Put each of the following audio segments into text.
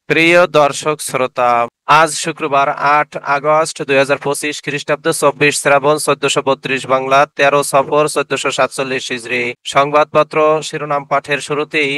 প্রিয় দর্শক শ্রোতা, আজ শুক্রবার ৮ আগস্ট ২০২৫ খ্রিস্টাব্দ ২৪ শ্রাবণ ১৪৩২ বাংলা ১৩ সফর ১৪৪৭ হিজরি। সংবাদপত্র শিরোনাম পাঠের শুরুতেই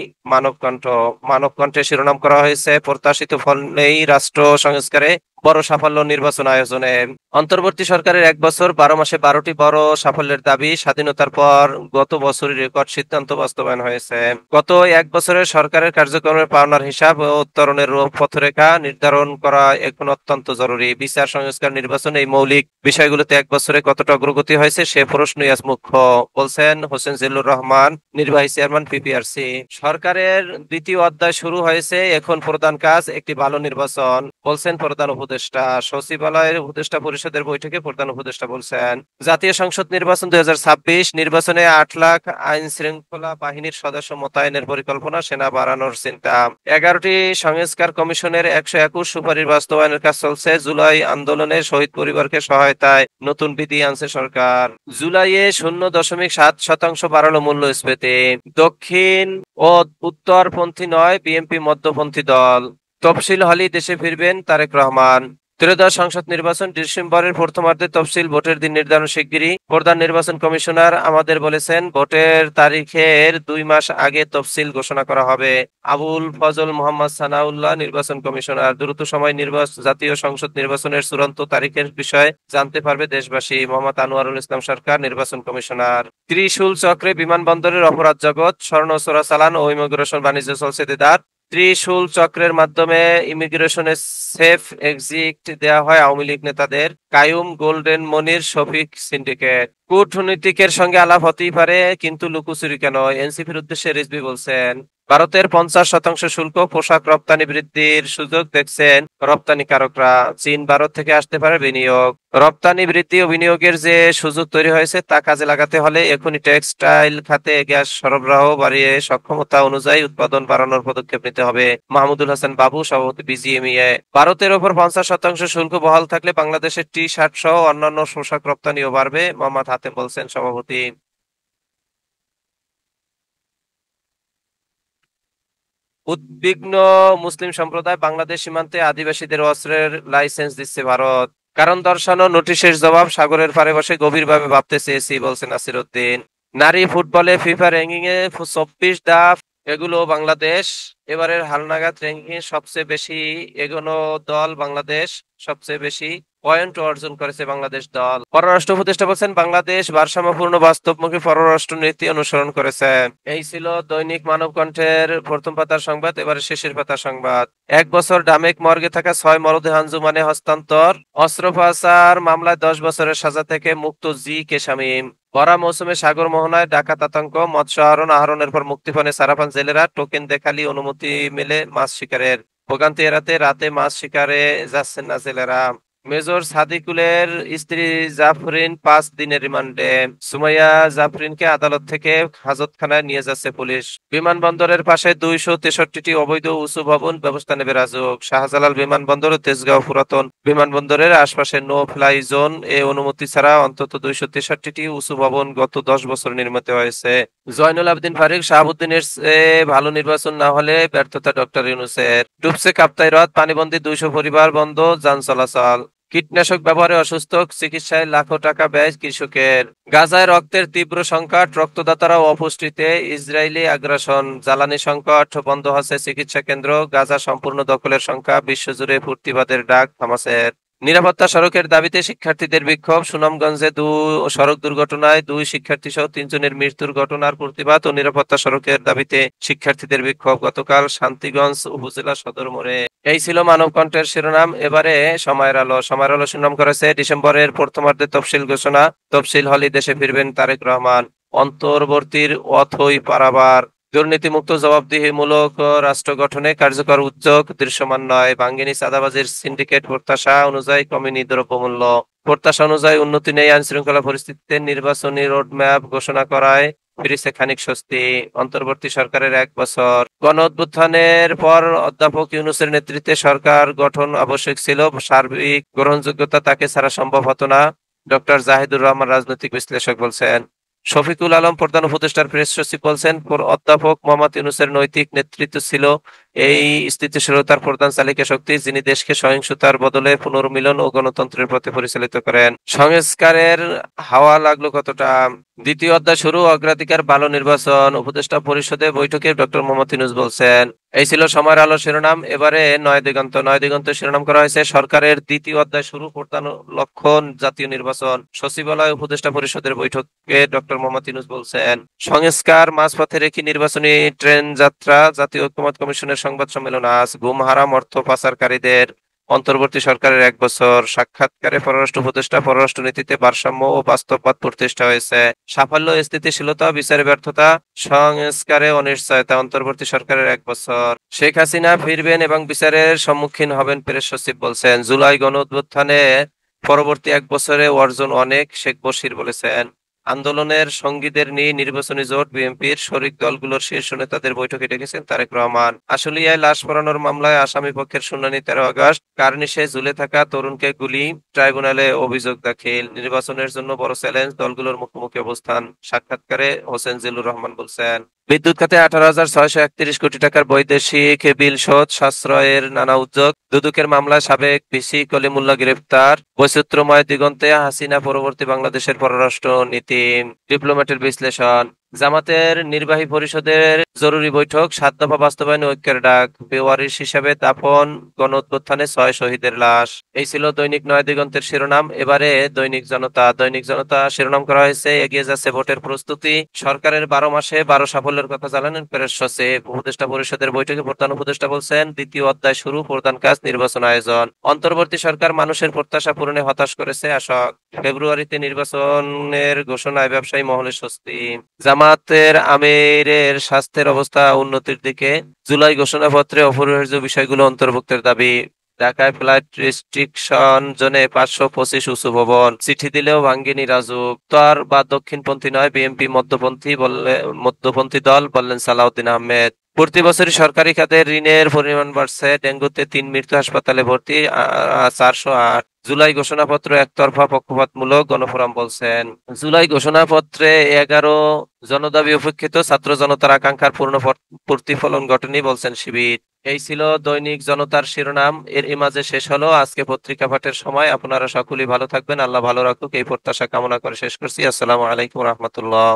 মানবকণ্ঠে শিরোনাম করা হয়েছে, প্রত্যাশিত ফল নেই রাষ্ট্র সংস্কারে, বড় সাফল্য নির্বাচন আয়োজনে। অন্তর্বর্তী সরকারের ১ বছর ১২ মাসে ১২টি বড় সাফল্যের দাবি। স্বাধীনতার পর গত বছরই রেকর্ড সিদ্ধান্ত বাস্তবায়ন হয়েছে। গত ১ বছরের সরকারের কার্যক্রমের পাওনার হিসাব ও উত্তরণের পথরেখা নির্ধারণ করা এখন অত্যন্ত জরুরি। বিচার সংস্কার, নির্বাচন, এই মৌলিক বিষয়গুলোতে ১ বছরে কতটা অগ্রগতি হয়েছে সে প্রশ্নই আজ মুখ্য, বলছেন হোসেন জিল্লুর রহমান, নির্বাহী চেয়ারম্যান পিপিআরসি। সরকারের দ্বিতীয় অধ্যায় শুরু হয়েছে, এখন প্রধান কাজ একটি ভালো নির্বাচন, বলছেন প্রধান উপদেষ্টা। সচিবালয়ের উপদেষ্টা পরিষদের বৈঠকে প্রধান উপদেষ্টা বলছেন, জাতীয় সংসদ নির্বাচন ২০২৬ নির্বাচনে ৮ লাখ আইন শৃঙ্খলা বাহিনীর সদস্য মোতায়েনের পরিকল্পনা, সেনা বাড়ানোর চিন্তা। ১১টি সংস্কার কমিশনের ১২১ সুপারিশ বাস্তবায়নের কাজ চলছে। জুলাই আন্দোলনে শহীদ পরিবারকে সহায়তায় নতুন বিধি আনছে সরকার। জুলাইয়ে ০.৭% বাড়ালো মূল্যস্ফীতি। দক্ষিণ ও উত্তরপন্থী নয়, বিএনপি মধ্যপন্থী দল। তফসিল হলেই দেশে ফিরবেন তারেক রহমান। ত্রয়োদশ সংসদ নির্বাচন ডিসেম্বরের প্রথমার্ধে, তফসিল ভোটের দিন নির্ধারণ শিগগিরই। প্রধান নির্বাচন কমিশনার আমাদের বলেছেন, ভোটের তারিখের ২ মাস আগে তফসিল ঘোষণা করা হবে। আবুল ফজল মোহাম্মদ সানাউল্লাহ, নির্বাচন কমিশনার, দ্রুত সময় জাতীয় সংসদ নির্বাচনের চূড়ান্ত তারিখের বিষয়ে জানতে পারবে দেশবাসী। মোহাম্মদ আনোয়ারুল ইসলাম সরকার, নির্বাচন কমিশনার। ত্রিশূল চক্রে বিমানবন্দরের অপরাধ জগৎ, স্বর্ণ চোরাচালান ও ইমিগ্রেশন বাণিজ্য চলছে দেদার। ত্রিশূল চক্রের মাধ্যমে ইমিগ্রেশনে সেফ এক্সিট দেওয়া হয় আওয়ামী লীগ নেতাদের। কায়ুম, গোল্ডেন মনির, শফিক সিন্ডিকেট। কূটনীতিকের সঙ্গে আলাপ হতেই পারে, কিন্তু লুকোচুরি কেন? এনসিপির উদ্দেশ্যে রিজভী বলছেন, ভারতের ৫০% শুল্ক, পোশাক রপ্তানি বৃদ্ধির সুযোগ দেখছেন রপ্তানিকারকরা। চীন, ভারত থেকে আসতে পারে বিনিয়োগ। রপ্তানি বৃদ্ধি ও বিনিয়োগের যে সুযোগ তৈরি হয়েছে তা কাজে লাগাতে হলে এখনই টেক্সটাইল খাতে গ্যাস সরবরাহ বাড়িয়ে সক্ষমতা অনুযায়ী উৎপাদন বাড়ানোর পদক্ষেপ নিতে হবে। মাহমুদুল হাসান বাবু, সভাপতি বিজিএমইএ। ভারতের ওপর ৫০% শুল্ক বহাল থাকলে বাংলাদেশের টি-শার্ট সহ অন্যান্য পোশাক রপ্তানিও বাড়বে, মোহাম্মদ হাতেম বলছেন, সভাপতি। উদ্বিগ্ন মুসলিম সম্প্রদায়, বাংলাদেশ সীমান্তে আদিবাসীদের অস্ত্রের লাইসেন্স দিচ্ছে ভারত। কারণ দর্শানো নোটিশের জবাব, সাগরের পারে বসে গভীরভাবে ভাবতে চেয়েছি, বলছেন নাসির উদ্দিন। নারী ফুটবলে ফিফা র্যাঙ্কিং এ ২৪ ধাপ এগুলো বাংলাদেশ। এবারের হালনাগাদ র্যাঙ্কিং এ সবচেয়ে বেশি এগোনো দল বাংলাদেশ, সবচেয়ে বেশি পয়েন্ট অর্জন করেছে বাংলাদেশ দল। পররাষ্ট্র উপদেষ্টা বলছেন, বাংলাদেশ ভারসাম্যপূর্ণ বাস্তবমুখী পররাষ্ট্র নীতি অনুসরণ করেছে। এই ছিল দৈনিক মানবকণ্ঠের প্রথম পাতার সংবাদ। এবারে শেষের পাতার সংবাদ। ১ বছর ডামেক মর্গে থাকা ৬ মরদেহ আঞ্জুমানে হস্তান্তর। অস্ত্র পাচার মামলায় ১০ বছরের সাজা থেকে মুক্ত জি কে শামীম। ভরা মৌসুমে সাগর মোহনায় ডাকাত আতঙ্ক, মৎস্য আহরণের পর মুক্তিপণে সারাপান জেলেরা। টোকেন দেখালি অনুমতি মেলে মাছ শিকারের। ভোগান্তি এড়াতে রাতে মাছ শিকারে যাচ্ছেন না জেলেরা। মেজর সাদিকুলের স্ত্রী জাফরিন ৫ দিনের রিমান্ডে। সুমাইয়া জাফরিনকে আদালত থেকে হাজতখানায় নিয়ে যাচ্ছে পুলিশ। বিমানবন্দরের পাশে ২৬৩টি অবৈধ উঁচু ভবন, ব্যবস্থা নেবে রাজউক। শাহজালাল বিমানবন্দর ও তেজগাঁও পুরাতন বিমানবন্দরের আশপাশে নো ফ্লাই জোন এ অনুমতি ছাড়া অন্তত ২৬৩টি উঁচু ভবন গত ১০ বছর নির্মিত হয়েছে। জয়নুল আবেদিন ফারিক, শাহাবুদ্দিনের ভালো নির্বাচন না হলে ব্যর্থতা ডক্টর ইউনূসের। ডুবছে কাপ্তাই হ্রদ, পানিবন্দী ২০০ পরিবার, বন্ধ যান চলাচল। কীটনাশক ব্যবহারে অসুস্থ, চিকিৎসায় লাখো টাকা ব্যয় কৃষকের। গাজায় রক্তের তীব্র সংকট, রক্তদাতারা অপুষ্টিতে। ইসরায়েলি আগ্রাসন, জ্বালানি সংকট, বন্ধ হচ্ছে চিকিৎসা কেন্দ্র। গাজা সম্পূর্ণ দখলের সংখ্যা, বিশ্বজুড়ে প্রতিবাদের ডাক হামাসের। নিরাপত্তা সড়কের দাবিতে শিক্ষার্থীদের বিক্ষোভ। সুনামগঞ্জে সড়ক দুর্ঘটনায় ২ শিক্ষার্থী সহ ৩ জনের মৃত্যুর ঘটনার প্রতিবাদ ও নিরাপত্তা সড়কের দাবিতে শিক্ষার্থীদের বিক্ষোভ গতকাল শান্তিগঞ্জ উপজেলা সদর মোড়ে। এই ছিল মানবকণ্ঠের শিরোনাম। এবারে সময়ের আলো শিরোনাম করেছে, ডিসেম্বরের প্রথমার্ধে তফসিল ঘোষণা, তফসিল হলেই দেশে ফিরবেন তারেক রহমান। অন্তর্বর্তীর অথই পারাবার। দুর্নীতিমুক্ত জবাবদিহিমূলক রাষ্ট্র গঠনে কার্যকর উদ্যোগ দৃশ্যমান নয়। ভাঙ্গিনি চাঁদাবাজির সিন্ডিকেট। প্রত্যাশা অনুযায়ী কমেনি দ্রব্যমূল্য। প্রত্যাশা অনুযায়ী উন্নতি নেই আইন শৃঙ্খলা পরিস্থিতিতে। নির্বাচনী রোডম্যাপ ঘোষণা করায় ফিরেছে খানিক স্বস্তি। অন্তর্বর্তী সরকারের ১ বছর। গণ অভ্যুত্থানের পর অধ্যাপক ইউনূসের নেতৃত্বে সরকার গঠন আবশ্যক ছিল। সার্বিক গ্রহণযোগ্যতা তাকে ছাড়া সম্ভব হতো না, ডক্টর জাহিদুর রহমান, রাজনৈতিক বিশ্লেষক বলছেন। শফিকুল আলম, প্রধান উপদেষ্টার প্রেস সচিব বলছেন, অধ্যাপক মোহাম্মদ ইউনূসের নৈতিক নেতৃত্ব ছিল এই স্থিতিশীলতার প্রধান চালিকা শক্তি, যিনি দেশকে সহিংসতার বদলে পুনর্মিলন ও গণতন্ত্রের পথে পরিচালিত করেন। সংস্কারের হাওয়া লাগলো কতটা? দ্বিতীয় অধ্যায় শুরু, অগ্রাধিকার ভালো নির্বাচন। উপদেষ্টা পরিষদে বৈঠকে ডক্টর মোহাম্মদ ইউনূস বলছেন। এই ছিল সময়ের আলো শিরোনাম। এবারে নয় দিগন্ত। নয় দিগন্ত শিরোনাম করা হয়েছে সরকারের দ্বিতীয় অধ্যায় শুরু, প্রধান লক্ষ্য জাতীয় নির্বাচন। সচিবালয় উপদেষ্টা পরিষদের বৈঠকে ডক্টর মোহাম্মদ ইউনূস বলছেন, সংস্কার মাঝপথে রেখে নির্বাচনী ট্রেন যাত্রা। জাতীয় ঐকমত্য কমিশনের সংবাদ সম্মেলন আজ। গুম হারাম অর্থ পাচারকারীদের অন্তর্বর্তী সরকারের 1 বছর। সাক্ষাৎকারে পররাষ্ট্র উপদেষ্টা, পররাষ্ট্রনীতিতে ভারসাম্য ও বাস্তববাদ প্রতিষ্ঠা হয়েছে। সাফল্য, স্থিতিশীলতা, বিচারে ব্যর্থতা, সংস্কারে অনিশ্চয়তা, অন্তর্বর্তী সরকারের 1 বছর। শেখ হাসিনা ফিরবেন এবং বিচারের সম্মুখীন হবেন, প্রেস সচিব বলছেন। জুলাই গণঅভ্যুত্থানে পরবর্তী 1 বছরে অর্জন অনেক, শেখ বশির বলেছেন। আন্দোলনের সঙ্গীদের নিয়ে নির্বাচনী জোট, বিএনপির শরিক দলগুলোর শীর্ষ নেতাদের বৈঠকে ডেকেছেন তারেক রহমান। আশুলিয়ায় লাশ পোড়ানোর মামলায় আসামি পক্ষের শুনানি 13 আগস্ট। কার্নিশে ঝুলে থাকা তরুণকে গুলি, ট্রাইব্যুনালে অভিযোগ দাখিল। নির্বাচনের জন্য বড় চ্যালেঞ্জ, দলগুলোর মুখোমুখি অবস্থান। সাক্ষাৎকারে হোসেন জিল্লুর রহমান বলছেন, বিদ্যুৎ খাতে 18,631 কোটি টাকার বৈদেশিক বিল শোধ, সাশ্রয়ের নানা উদ্যোগ। দুদকের মামলায় সাবেক ভিসি কলিমুল্লাহ গ্রেফতার। বৈচিত্র্যময় দিগন্তে হাসিনা পরবর্তী বাংলাদেশের পররাষ্ট্র নীতি, ডিপ্লোম্যাটের বিশ্লেষণ। জামাতের নির্বাহী পরিষদের জরুরি বৈঠক, 7 দফা বাস্তবায়নে ঐক্যের ডাক। বেওয়ারিশ হিসাবে দাফন, গণঅভ্যুত্থানে 6 শহীদের লাশ। এই ছিল দৈনিক নয় দিগন্তের শিরোনাম। এবারে দৈনিক জনতা। দৈনিক জনতা শিরোনাম করা হয়েছে, এগিয়ে যাচ্ছে ভোটের প্রস্তুতি। সরকারের 12 মাসে 12 সাফল্যের কথা জানালেন প্রেস সচিব। উপদেষ্টা পরিষদের বৈঠকে প্রধান উপদেষ্টা বলছেন, দ্বিতীয় অধ্যায় শুরু, প্রধান কাজ নির্বাচন আয়োজন। অন্তর্বর্তী সরকার মানুষের প্রত্যাশা পূরণে হতাশ করেছে আশাক। ফেব্রুয়ারিতে নির্বাচনের ঘোষণায় ব্যবসায়ী মহলে স্বস্তি। জামাতের আমিরের স্বাস্থ্যের অবস্থা উন্নতির দিকে। জুলাই ঘোষণাপত্রে অপরিহার্য বিষয়গুলো অন্তর্ভুক্তের দাবি। ঢাকায় ফ্লাইট রেস্ট্রিকশন জোনে 525 উঁচু ভবন। চিঠি দিলেও ভাঙ্গেনি রাজুক। উত্তর বা দক্ষিণপন্থী নয়, বিএনপি মধ্যপন্থী দল, বললেন সালাউদ্দিন আহমেদ। প্রতি বছরই সরকারি খাতে ঋণের পরিমাণ বাড়ছে। ডেঙ্গুতে 3 মৃত্যু, হাসপাতালে ভর্তি 408। জুলাই ঘোষণাপত্র একতরফা, পক্ষপাতমূলক, গণফোরাম বলছেন। জুলাই ঘোষণাপত্রে 11 জনদাবি উপেক্ষিত, ছাত্র জনতার আকাঙ্ক্ষার পূর্ণ প্রতিফলন ঘটেনি, বলছেন শিবির। এই ছিল দৈনিক জনতার শিরোনাম। এর মাঝে শেষ হলো আজকে পত্রিকা পাঠের সময়। আপনারা সকলেই ভালো থাকবেন, আল্লাহ ভালো রাখুক, এই প্রত্যাশা কামনা করে শেষ করছি। আসসালামু আলাইকুম রহমতুল্লাহ।